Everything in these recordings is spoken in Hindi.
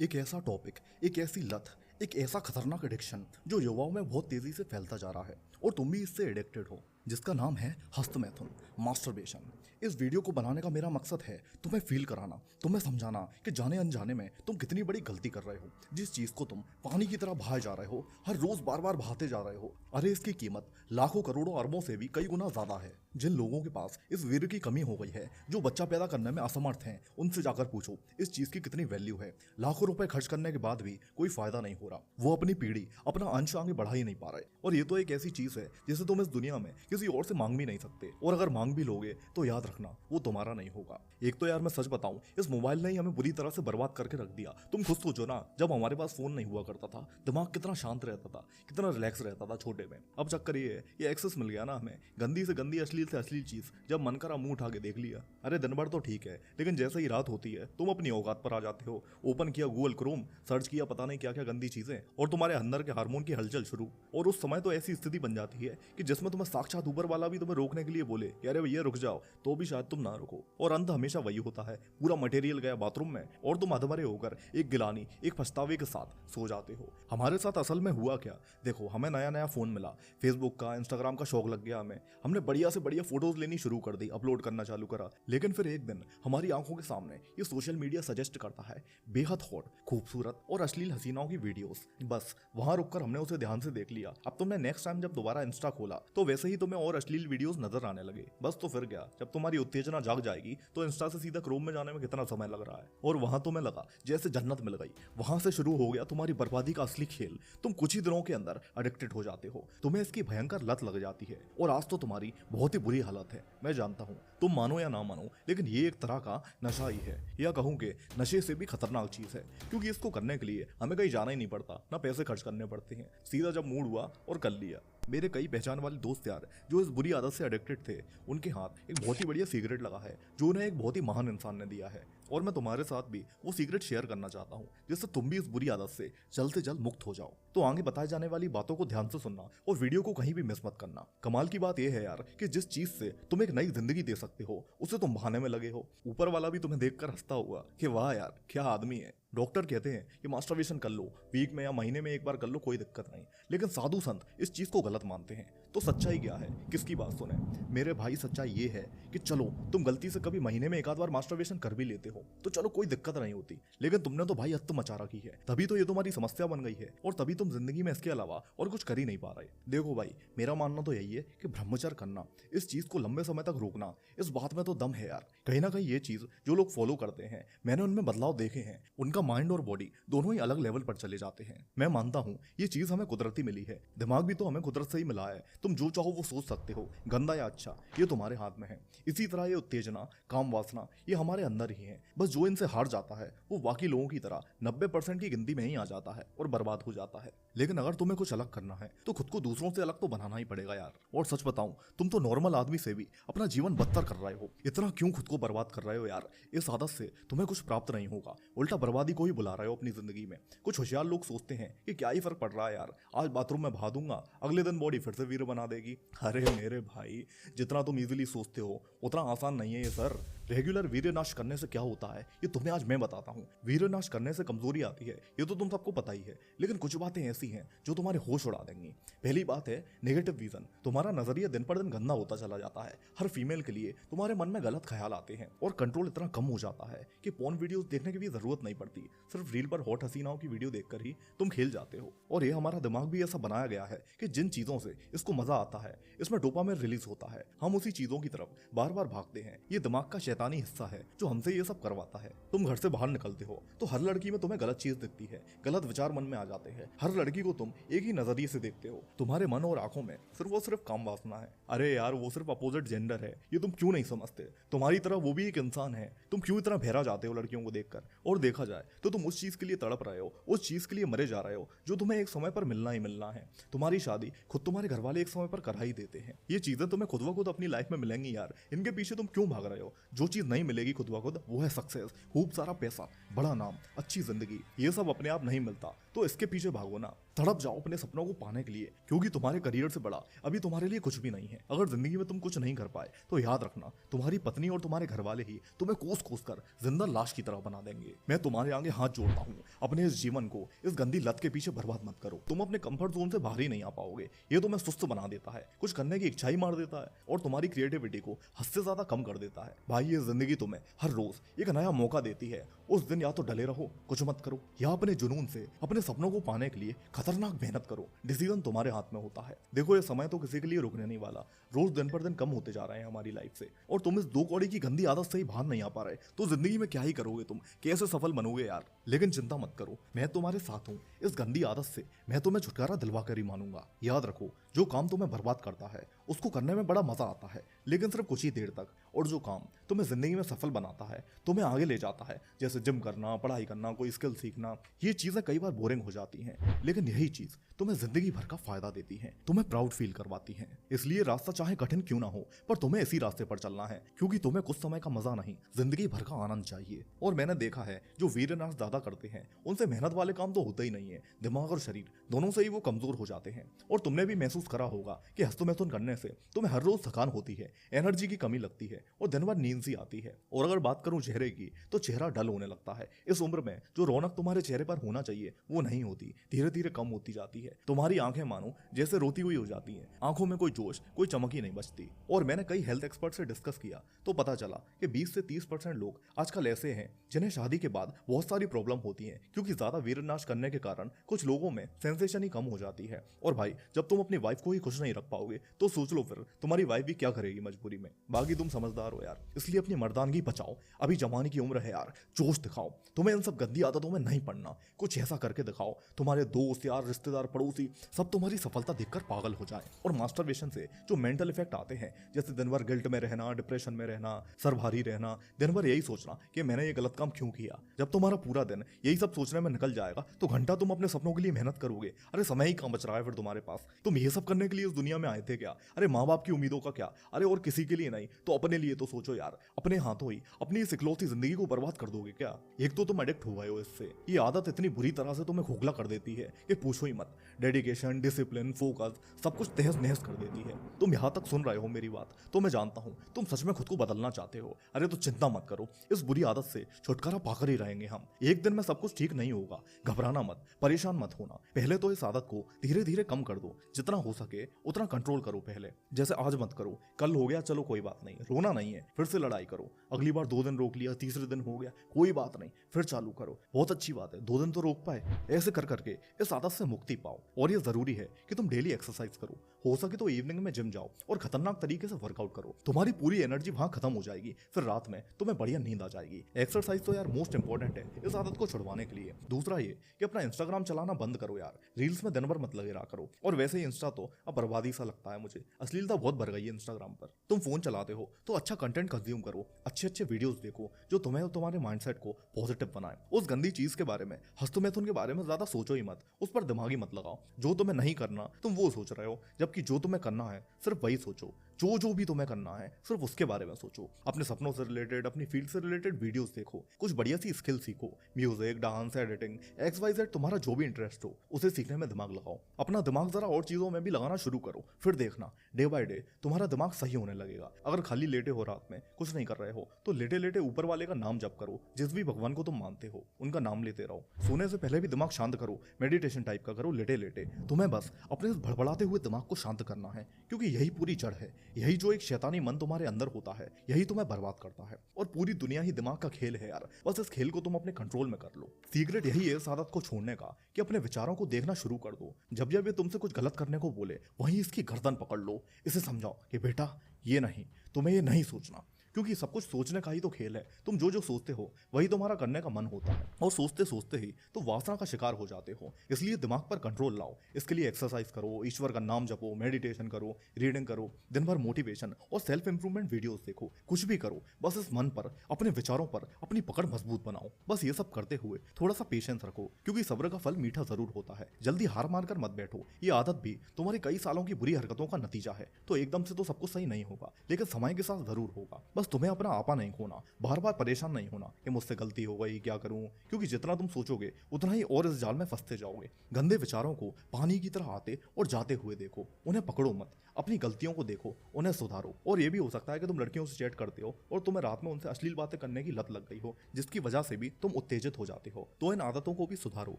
एक ऐसा टॉपिक, एक ऐसी लत, एक ऐसा खतरनाक एडिक्शन जो युवाओं में बहुत तेजी से फैलता जा रहा है और तुम भी इससे एडिक्टेड हो, जिसका नाम है हस्तमैथुन, मास्टरबेशन। इस वीडियो को बनाने का मेरा मकसद है तुम्हें फील कराना, तुम्हें समझाना कि जाने अनजाने में तुम कितनी बड़ी गलती कर रहे हो। जिस चीज को तुम पानी की तरह बहाए जा रहे हो, हर रोज बार बार बहाते जा रहे हो, अरे इसकी कीमत लाखों करोड़ों अरबों से भी कई गुना ज्यादा है। जिन लोगों के पास इस वीर की कमी हो गई है, जो बच्चा पैदा करने में असमर्थ हैं, उनसे जाकर पूछो इस चीज की कितनी वैल्यू है। लाखों रुपए खर्च करने के बाद भी कोई फायदा नहीं हो रहा, वो अपनी पीढ़ी, अपना अंश आगे बढ़ा ही नहीं पा रहे। और ये तो एक ऐसी चीज है जिसे तुम इस दुनिया में किसी और से मांग भी नहीं सकते, और अगर मांग भी लोगे तो याद रखना वो तुम्हारा नहीं होगा। एक तो यार मैं सच बताऊं, इस मोबाइल ने ही हमें बुरी तरह से बर्बाद करके रख दिया। तुम खुद सोचो ना, जब हमारे पास फोन नहीं हुआ करता था, दिमाग कितना शांत रहता था, कितना रिलैक्स रहता था छोटे में। अब चक्कर ये है, ये एक्सेस मिल गया ना हमें, गंदी से गंदी, अश्लील से अश्लील चीज जब मन करा मुंह उठा के देख लिया। अरे दिन भर तो ठीक है, लेकिन जैसे ही रात होती है तुम अपनी औकात पर आ जाते हो। ओपन किया गूगल क्रोम, सर्च किया पता नहीं क्या क्या गंदी चीजें, और तुम्हारे अंदर के हार्मोन की हलचल शुरू। और उस समय तो ऐसी स्थिति बन जाती है कि जिसमें तुम्हें साक्षात ऊपर वाला भी तुम्हें रोकने के लिए बोले कि अरे भैया रुक जाओ, तो भी शायद तुम ना रुको। और अंत हमेशा वही होता है, पूरा मटेरियल गया बाथरूम में और तुम अधमरे होकर एक गिलानी, एक पछतावे के साथ सो जाते हो। हमारे साथ असल में हुआ क्या, देखो हमें नया नया फोन मिला, फेसबुक का, इंस्टाग्राम का शौक लग गया हमें। हमने बढ़िया से बढ़िया फोटोज लेनी शुरू कर दी, अपलोड करना चालू करा। लेकिन फिर एक दिन हमारी आंखों के सामने ये सोशल मीडिया सजेस्ट करता है बेहद हॉट, खूबसूरत और अश्लील हसीनाओं की वीडियोस। बस वहां रुककर हमने उसे ध्यान से देख लिया। अब तुमने नेक्स्ट टाइम जब दोबारा इंस्टा खोला तो वैसे ही तुम्हें और अश्लील वीडियोस नजर आने लगे। बस तो फिर क्या, जब तुम्हारी उत्तेजना जाग जाएगी तो इंस्टा से सीधा क्रोम में जाने में कितना समय लग रहा है। और वहां तुम्हें लगा जैसे जन्नत मिल गई। वहां से शुरू हो गया तुम्हारी बर्बादी का असली खेल। तुम कुछ ही दिनों के अंदर एडिक्टेड हो जाते हो, तुम्हें इसकी भयंकर लत लग जाती है, और आज तो तुम्हारी बहुत ही बुरी हालत है। मैं जानता हूं, तुम मानो या ना मानो, लेकिन ये एक तरह का नशा ही है, या कहूं कि नशे से भी खतरनाक चीज है, क्योंकि इसको करने के लिए हमें कहीं जाना ही नहीं पड़ता, ना पैसे खर्च करने पड़ते हैं। सीधा जब मूड हुआ और कर लिया। मेरे कई पहचान वाले दोस्त यार जो इस बुरी आदत से एडिक्टेड थे, उनके हाथ एक बहुत ही बढ़िया सिगरेट लगा है जो उन्हें एक बहुत ही महान इंसान ने दिया है। और मैं तुम्हारे साथ भी वो सिगरेट शेयर करना चाहता हूँ, जिससे तुम भी इस बुरी आदत से जल्द मुक्त हो जाओ। तो आगे बताए जाने वाली बातों को ध्यान से सुनना और वीडियो को कहीं भी मिस मत करना। कमाल की बात यह है यार कि जिस चीज से तुम एक नई जिंदगी दे सकते हो, उसे तुम बहाने में लगे हो। ऊपर वाला भी तुम्हें देखकर हंसता होगा कि वाह यार क्या आदमी है। डॉक्टर कहते हैं कि मास्टरबेशन कर लो, वीक में या महीने में एक बार कर लो, कोई दिक्कत नहीं। लेकिन साधु संत इस चीज को गलत मानते हैं। तो सच्चाई क्या है, किसकी बात सुने? मेरे भाई सच्चाई ये है कि चलो तुम गलती से कभी महीने में एक आध बार मास्टरबेशन कर भी लेते हो तो चलो कोई दिक्कत नहीं होती, लेकिन तुमने तो भाई हद मचा रखी है। तभी तो ये तुम्हारी समस्या बन गई है, और तभी तुम जिंदगी में इसके अलावा और कुछ कर ही नहीं पा रहे। देखो भाई, मेरा मानना तो यही है कि ब्रह्मचर्य करना, इस चीज को लंबे समय तक रोकना, इस बात में तो दम है यार। कहीं ना कहीं ये चीज जो लोग फॉलो करते हैं, मैंने उनमें बदलाव देखे हैं। उनका माइंड और बॉडी दोनों ही अलग लेवल पर चले जाते हैं। मैं मानता हूं ये चीज हमें कुदरती मिली है, दिमाग भी तो हमें कुदरत से ही मिला है। तुम जो चाहो वो सोच सकते हो, गंदा या अच्छा ये तुम्हारे हाथ में है। इसी तरह ये उत्तेजना, काम वासना, ये हमारे अंदर ही है। बस जो इनसे हार जाता है वो बाकी लोगों की तरह 90% की गिनती में ही आ जाता है और बर्बाद हो जाता है। लेकिन अगर तुम्हें कुछ अलग करना है तो खुद को दूसरों से अलग तो बनाना ही पड़ेगा यार। और सच बताऊं, तुम तो नॉर्मल आदमी से भी अपना जीवन बदतर कर रहे हो। इतना क्यों खुद को बर्बाद कर रहे हो यार? इस आदत से तुम्हें कुछ प्राप्त नहीं होगा, उल्टा बर्बादी को ही बुला रहे हो अपनी जिंदगी में। कुछ होशियार लोग सोचते हैं कि क्या ही फर्क पड़ रहा है यार, आज बाथरूम में बहा दूंगा, अगले दिन बॉडी फिर से वीर बना देगी। अरे मेरे भाई, जितना तुम इजीली सोचते हो उतना आसान नहीं है ये सर। रेगुलर वीर्यनाश करने से क्या होता है ये तुम्हें आज मैं बताता हूँ। वीर्यनाश करने से कमजोरी आती है, ये तो तुम सबको पता ही है, लेकिन कुछ बातें ऐसी हैं जो तुम्हारे होश उड़ा देंगी। पहली बात है नेगेटिव विजन। तुम्हारा नजरिया दिन पर दिन गंदा होता चला जाता है। हर फीमेल के लिए तुम्हारे मन में गलत ख्याल आते हैं, और कंट्रोल इतना कम हो जाता है कि पोर्न वीडियोस देखने की भी जरूरत नहीं पड़ती। सिर्फ रील पर हॉट हसीनाओं की वीडियो देखकर ही तुम खेल जाते हो। और ये हमारा दिमाग भी ऐसा बनाया गया है कि जिन चीजों से इसको मजा आता है, इसमें डोपामाइन रिलीज होता है, हम उसी चीजों की तरफ बार बार भागते हैं। ये दिमाग का शैतानी हिस्सा है जो हमसे ये सब करवाता है। तुम घर से बाहर निकलते हो तो हर लड़की में तुम्हें गलत चीज दिखती है, गलत विचार मन में आ जाते हैं। हर लड़की को तुम एक ही नजरिए से देखते हो। तुम्हारे मन और आंखों में सिर्फ काम वासना है। अरे यार, वो सिर्फ अपोजिट जेंडर है, ये तुम क्यों नहीं समझते? तुम्हारी तरह वो भी एक इंसान है। तुम क्यों इतना बहरा जाते हो लड़कियों को देखकर? और देखा जाए तो तुम उस चीज के लिए तड़प रहे हो, उस चीज के लिए मरे जा रहे हो जो तुम्हें एक समय पर मिलना ही मिलना है। तुम्हारी शादी खुद तुम्हारे घर वाले एक समय पर करा ही देते हैं। ये चीजें तुम्हें खुद ब खुद अपनी लाइफ में मिलेंगी यार, इनके पीछे तुम क्यों भाग रहे हो? जो चीज नहीं मिलेगी खुद ब खुद, वो है सक्सेस, खूब सारा पैसा, बड़ा नाम, अच्छी जिंदगी। ये सब अपने आप नहीं मिलता, तो इसके पीछे भागो ना, तड़प जाओ अपने सपनों को पाने के लिए, क्योंकि तुम्हारे करियर से बड़ा अभी तुम्हारे लिए कुछ भी नहीं है। अगर जिंदगी में तुम कुछ नहीं कर पाए तो याद रखना, तुम्हारी पत्नी और तुम्हारे घर वाले ही तुम्हें कोस कोस कर जिंदा लाश की तरह बना देंगे। मैं तुम्हारे आगे हाथ जोड़ता हूँ, अपने इस जीवन को इस गंदी लत के पीछे बर्बाद मत करो। तुम अपने कंफर्ट जोन से बाहर ही नहीं आ पाओगे। ये तुम्हें सुस्त बना देता है, कुछ करने की इच्छा ही मार देता है और तुम्हारी क्रिएटिविटी को हद से ज्यादा कम कर देता है। भाई ये जिंदगी तुम्हें हर रोज एक नया मौका देती है। उस दिन या तो डले रहो, कुछ मत करो, या अपने जुनून से अपने सपनों को पाने के लिए खतरनाक मेहनत करो। डिसीजन तुम्हारे हाथ में होता है। देखो ये समय तो किसी के लिए रुकने नहीं वाला, रोज दिन पर दिन कम होते जा रहे हैं हमारी लाइफ से, और तुम इस दो कौड़ी की गंदी आदत से ही बाहर नहीं आ पा रहे तो जिंदगी में क्या ही करोगे तुम, कैसे सफल बनोगे यार। लेकिन चिंता मत करो, मैं तुम्हारे साथ हूँ। इस गंदी आदत से मैं तुम्हें छुटकारा दिलवा कर ही मानूंगा। याद रखो, जो काम तुम्हें बर्बाद करता है उसको करने में बड़ा मजा आता है, लेकिन सिर्फ कुछ ही देर तक, और जो काम तुम्हें जिंदगी में सफल बनाता है, तुम्हें आगे ले जाता है, जैसे जिम करना, पढ़ाई करना, कोई स्किल सीखना, ये चीजें कई बार बोरिंग हो जाती हैं, लेकिन यही चीज तुम्हें जिंदगी भर का फायदा देती है, तुम्हें प्राउड फील करवाती है। इसलिए रास्ता चाहे कठिन क्यों ना हो, पर तुम्हें इसी रास्ते पर चलना है, क्योंकि तुम्हें कुछ समय का मजा नहीं, जिंदगी भर का आनंद चाहिए। और मैंने देखा है जो वीरनाश ज्यादा करते हैं उनसे मेहनत वाले काम तो होते ही नहीं है, दिमाग और शरीर दोनों से ही वो कमजोर हो जाते हैं। और तुमने भी महसूस करा होगा कि हस्तमैथुन करने से तुम्हें हर रोज थकान होती है, एनर्जी की कमी लगती है और दिन भर नींद सी आती है। और अगर बात करूं चेहरे की, तो चेहरा डल होने लगता है। इस उम्र में जो रौनक तुम्हारे चेहरे पर होना चाहिए वो नहीं होती, धीरे धीरे कम होती जाती है। तुम्हारी आंखें मानो जैसे रोती हुई हो जाती हैं, आंखों में कोई जोश, कोई चमक ही नहीं बचती। और मैंने कई हेल्थ एक्सपर्ट से डिस्कस किया तो पता चला कि 20 से 30% लोग आजकल ऐसे हैं जिन्हें शादी के बाद बहुत सारी प्रॉब्लम होती है, क्योंकि ज्यादा वीरनाश करने के कारण कुछ लोगों में सेंसेशन ही कम हो जाती है। और भाई जब तुम अपनी वाइफ को ही खुश नहीं रख पाओगे तो सोच लो फिर तुम्हारी वाइफ भी क्या करेगी मजबूरी में। बाकी तुम समझदार हो यार, इसलिए अपनी मर्दानगी बचाओ, अभी जवानी की उम्र है यार, जोश दिखाओ। तुम्हें इन सब गंदी आदतों में नहीं पड़ना, कुछ ऐसा करके दिखाओ तुम्हारे दोस्त यार, रिश्तेदार, पड़ोसी सब तुम्हारी सफलता देखकर पागल हो जाए। और मास्टरबेशन से जो मेंटल इफेक्ट आते हैं, जैसे दिन भर गिल्ट में रहना, डिप्रेशन में रहना, सर भारी रहना, दिन भर यही सोचना कि मैंने ये गलत काम क्यों किया, जब तुम्हारा पूरा दिन यही सब सोचने में निकल जाएगा तो घंटा तुम अपने सपनों के लिए मेहनत करोगे। अरे समय ही कहाँ बच रहा है फिर तुम्हारे पास। तुम ये सब करने के लिए इस दुनिया में आए थे क्या? अरे माँ बाप की उम्मीदों का क्या? अरे और किसी के लिए नहीं तो अपने लिए तो सोचो यार। अपने हाथों ही अपनी इस इकलौती जिंदगी को बर्बाद कर दोगे क्या? एक तो तुम एडिक्ट हो गए हो इससे, ये आदत इतनी बुरी तरह से तुम्हें खोखला कर देती है कि पूछो ही मत। डेडिकेशन, डिसिप्लिन, फोकस सब कुछ तहस नहस कर देती है। तुम यहाँ तक सुन रहे हो मेरी बात तो मैं जानता हूँ तुम सच में खुद को बदलना चाहते हो। अरे तो चिंता मत करो, इस बुरी आदत से छुटकारा पाकर ही रहेंगे हम। एक दिन में सब कुछ ठीक नहीं होगा, घबराना मत, परेशान मत होना। पहले तो इस आदत को धीरे धीरे कम कर दो, जितना हो सके उतना कंट्रोल करो पहले। जैसे आज मत करो, कल हो गया चलो कोई बात नहीं, रोना नहीं है, फिर से लड़ाई करो। अगली बार 2 दिन रोक लिया, तीसरे दिन हो गया कोई बात नहीं, फिर चालू करो, बहुत अच्छी बात है, 2 दिन तो रोक पाए। ऐसे कर करके इस आदत से मुक्ति पाओ। और ये जरूरी है कि तुम डेली एक्सरसाइज करो, हो सके तो इवनिंग में जिम जाओ और खतरनाक तरीके से वर्कआउट करो। तुम्हारी पूरी एनर्जी वहां खत्म हो जाएगी, फिर रात में तुम्हें बढ़िया नींद आ जाएगी। एक्सरसाइज तो यार मोस्ट इंपॉर्टेंट है इस आदत को छुड़वाने के लिए। दूसरा ये कि अपना इंस्टाग्राम चलाना बंद करो यार, रील्स में दिन भर मत लगे रहा करो। और वैसे ही इंस्टा तो अब बर्बादी सा लगता है मुझे, अश्लीलता बहुत बढ़ गई है इंस्टाग्राम पर। तुम फोन चलाते हो तो अच्छा कंटेंट कंज्यूम करो, अच्छे अच्छे वीडियोस देखो जो तुम्हें और तुम्हारे माइंडसेट को पॉजिटिव बनाए। उस गंदी चीज के बारे में, हस्तमैथुन के बारे में ज्यादा सोचो ही मत, उस पर दिमाग ही मत लगाओ। जो तुम्हें नहीं करना तुम वो सोच रहे हो, जबकि जो तुम्हें करना है सिर्फ वही सोचो। जो भी तुम्हें करना है सिर्फ उसके बारे में सोचो। अपने सपनों से रिलेटेड, अपनी फील्ड से रिलेटेड वीडियोस देखो, कुछ बढ़िया सी स्किल सीखो, म्यूजिक, डांस, एडिटिंग, XYZ तुम्हारा जो भी इंटरेस्ट हो उसे सीखने में दिमाग लगाओ। अपना दिमाग जरा और चीजों में भी लगाना शुरू करो, फिर देखना डे बाय डे तुम्हारा दिमाग सही होने लगेगा। अगर खाली लेटे हो रात में कुछ नहीं कर रहे हो तो लेटे लेटे ऊपर वाले का नाम जप करो, जिस भी भगवान को तुम मानते हो उनका नाम लेते रहो। सोने से पहले भी दिमाग शांत करो, मेडिटेशन टाइप का करो लेटे लेटे। तुम्हें बस अपने इस भड़बड़ाते हुए दिमाग को शांत करना है, क्योंकि यही पूरी जड़ है, यही जो एक शैतानी मन तुम्हारे अंदर होता है यही तुम्हें बर्बाद करता है। और पूरी दुनिया ही दिमाग का खेल है यार, बस इस खेल को तुम अपने कंट्रोल में कर लो। सीक्रेट यही है इस आदत को छोड़ने का कि अपने विचारों को देखना शुरू कर दो। जब जब ये तुमसे कुछ गलत करने को बोले वहीं इसकी गर्दन पकड़ लो, इसे समझाओ कि बेटा ये नहीं, तुम्हें ये नहीं सोचना, क्योंकि सब कुछ सोचने का ही तो खेल है। तुम जो सोचते हो वही तुम्हारा करने का मन होता है, और सोचते सोचते ही तो वासना का शिकार हो जाते हो। इसलिए दिमाग पर कंट्रोल लाओ। इसके लिए एक्सरसाइज करो, ईश्वर का नाम जपो, मेडिटेशन करो, रीडिंग करो, दिन भर मोटिवेशन और सेल्फ इंप्रूवमेंट वीडियोस देखो, कुछ भी करो, बस इस मन पर, अपने विचारों पर अपनी पकड़ मजबूत बनाओ। बस ये सब करते हुए थोड़ा सा पेशेंस रखो, क्योंकि सब्र का फल मीठा जरूर होता है। जल्दी हार मानकर मत बैठो, ये आदत भी तुम्हारी कई सालों की बुरी हरकतों का नतीजा है। तो एकदम से तो सब कुछ सही नहीं होगा, लेकिन समय के साथ जरूर होगा। बस बस तुम्हें अपना आपा नहीं खोना, बार बार परेशान नहीं होना कि मुझसे गलती हो गई, क्या करूं, क्योंकि जितना तुम सोचोगे उतना ही और इस जाल में फंसते जाओगे। गंदे विचारों को पानी की तरह आते और जाते हुए देखो, उन्हें पकड़ो मत, अपनी गलतियों को देखो, उन्हें सुधारो। और ये भी हो सकता है कि तुम लड़कियों से चैट करते हो और तुम्हें रात में उनसे अश्लील बातें करने की लत लग गई हो, जिसकी वजह से भी तुम उत्तेजित हो जाते हो। तो इन आदतों को भी सुधारो,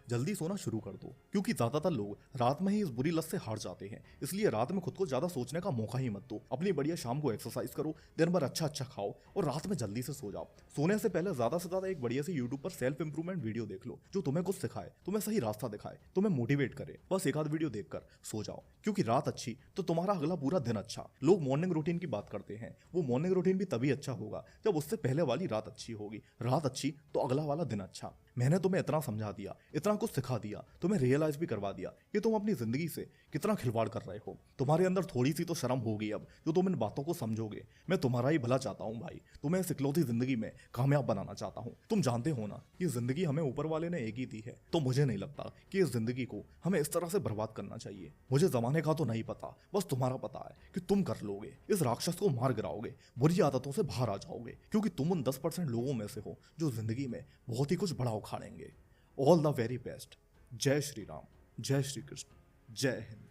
जल्दी सोना शुरू कर दो, क्योंकि ज्यादातर लोग रात में ही इस बुरी लत से हार जाते हैं। इसलिए रात में खुद को ज्यादा सोचने का मौका ही मत दो। अपनी बढ़िया शाम को एक्सरसाइज करो, दिन भर अच्छा अच्छा खाओ और रात में जल्दी से सो जाओ। सोने से पहले ज्यादा से ज्यादा एक बढ़िया सी यूट्यूब पर सेल्फ इंप्रूवमेंट वीडियो देख लो, जो तुम्हें कुछ सिखाए, तुम्हें सही रास्ता दिखाए, तुम्हें मोटिवेट करे। बस एक आध वीडियो देखकर सो जाओ, क्योंकि रात अच्छी तो तुम्हारा अगला पूरा दिन अच्छा। लोग मॉर्निंग रूटीन की बात करते हैं, वो मॉर्निंग रूटीन भी तभी अच्छा होगा जब उससे पहले वाली रात अच्छी होगी। रात अच्छी तो अगला वाला दिन अच्छा। मैंने तुम्हें इतना समझा दिया, इतना कुछ सिखा दिया, तुम्हें रियलाइज भी करवा दिया कि तुम अपनी जिंदगी से कितना खिलवाड़ कर रहे हो। तुम्हारे अंदर थोड़ी सी तो शर्म होगी अब, जो तुम इन बातों को समझोगे। मैं तुम्हारा ही भला चाहता हूँ भाई, तुम्हें इस इकलौती जिंदगी में कामयाब बनाना चाहता हूँ। तुम जानते हो ना, ये जिंदगी हमें ऊपर वाले ने एक ही दी है, तो मुझे नहीं लगता कि इस जिंदगी को हमें इस तरह से बर्बाद करना चाहिए। मुझे जमाने का तो नहीं पता, बस तुम्हारा पता है कि तुम कर लोगे, इस राक्षस को मार गिराओगे, बुरी आदतों से बाहर आ जाओगे, क्योंकि तुम उन 10% लोगों में से हो जो जिंदगी में बहुत ही कुछ बड़ा उखाड़ेंगे। All the very best. जय श्री राम, जय श्री कृष्ण, जय हिंद।